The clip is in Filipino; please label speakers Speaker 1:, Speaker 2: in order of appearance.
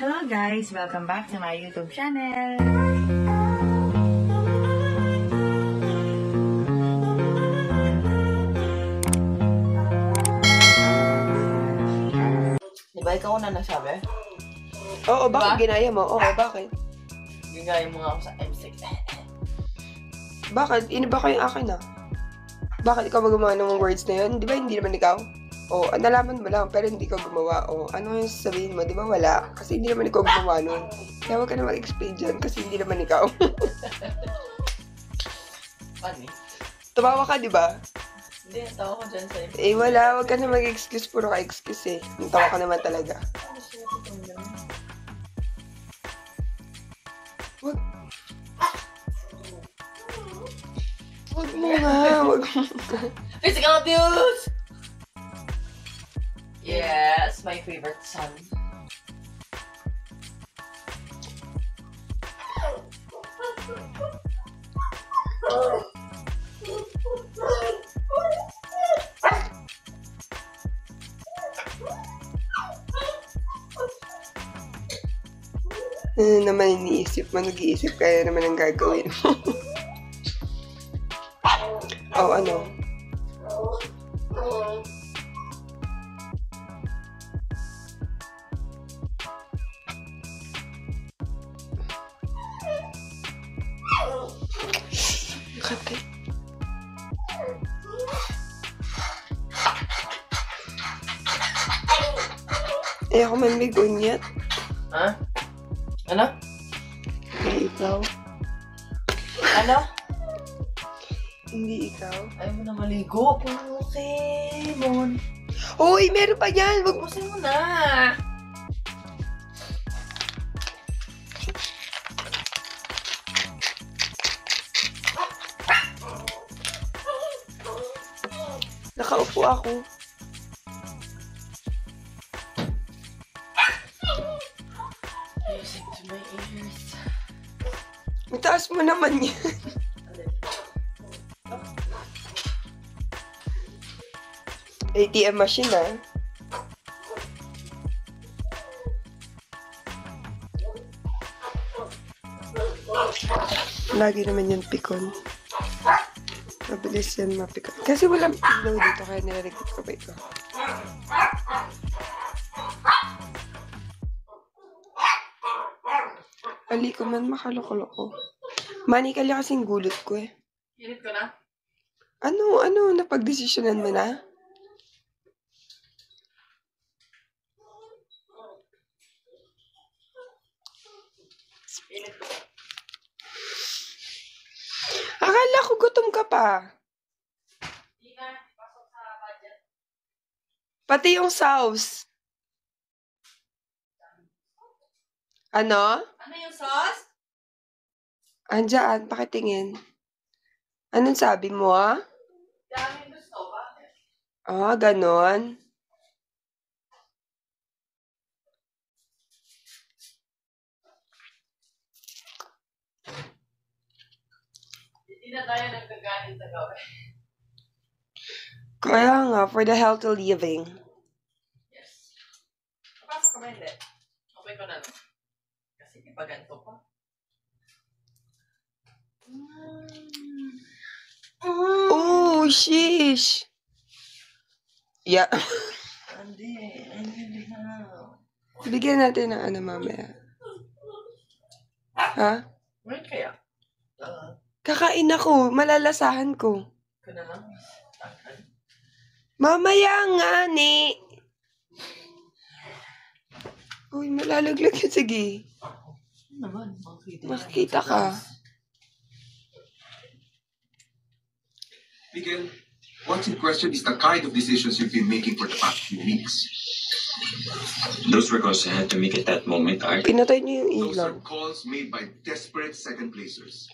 Speaker 1: Hello guys! Welcome back to my YouTube channel! Diba ikaw na nagsabi?
Speaker 2: Oo, bakit ginaya mo? Oo, bakit?
Speaker 1: Ginaya mo nga ako sa M6.
Speaker 2: Bakit? Iniba ko yung akin ah. Bakit ikaw magawa ng words na yun? Di ba hindi naman ikaw? O, nalaman mo lang, pero hindi ko gumawa. O, ano yung sabihin mo? Di ba wala? Kasi hindi naman ikaw gumawa nun. Kaya huwag ka na mag-explain dyan kasi hindi naman ikaw.
Speaker 1: Funny.
Speaker 2: Tumawa ka, di ba?
Speaker 1: Hindi, tawa ko dyan sa'yo.
Speaker 2: Eh, wala. Huwag ka na mag-excuse. Puro ka excuse eh. Natawa ka naman talaga. Wag. Wag mo nga. Wag mo nga.
Speaker 1: Physical abuse! Yes, my favorite son.
Speaker 2: Ano naman iniisip mo? Nag-iisip kaya naman ang gagawin mo. Oh, ano? Kate. Eh, ako man may gunyat.
Speaker 1: Ha? Ano?
Speaker 2: Hindi ikaw.
Speaker 1: Ano?
Speaker 2: Hindi ikaw.
Speaker 1: Ayaw mo na maligo. Okay, Mon.
Speaker 2: Hoy, meron pa yan! Wag mo.
Speaker 1: Pusin mo na.
Speaker 2: Nakaupo ako.
Speaker 1: Music to my ears.
Speaker 2: Mataas mo naman yan. ATM machine ah. Lagi naman yung pikon. Mabilis yan mapikon. Kasi walang ilaw dito kaya nilalagay ko pa ito. Ali ko man makaloko-loko. Manikali kasing gulot ko eh.
Speaker 1: Init ko na?
Speaker 2: Ano? Napagdesisyonan mo na?
Speaker 1: Init ko.
Speaker 2: Akala ko gutom ka pa.
Speaker 1: Hindi na. Pasok sa budget.
Speaker 2: Pati yung sauce. Ano?
Speaker 1: Ano yung sauce?
Speaker 2: Andiyan, pakitingin. Anong sabi mo ah?
Speaker 1: Daming gusto. Bakit?
Speaker 2: Ah, ganon.
Speaker 1: Hindi na tayo nagkagalit na gawin.
Speaker 2: Kaya nga, for the healthy living.
Speaker 1: Yes. Papasok ka ba hindi? Okay ko na no? Kasi di pa ganito pa.
Speaker 2: Oh, sheesh. Yeah.
Speaker 1: Hindi na.
Speaker 2: Bigyan natin ng ano mamaya. Ha?
Speaker 1: Ngayon kaya?
Speaker 2: Kakain ako. Malalasahan ko.
Speaker 1: Ito na lang.
Speaker 2: Mamaya nga, ni. Uy, malalaglag yun. Sige.
Speaker 1: Ano naman?
Speaker 2: Makikita ka.
Speaker 3: Miguel, what's in question is the kind of decisions you've been making for the past few weeks.
Speaker 4: Those were calls I had to make at that moment, Art.
Speaker 2: Pinatay niyo yung
Speaker 3: Those
Speaker 2: ilaw.
Speaker 3: are calls made by desperate second placers.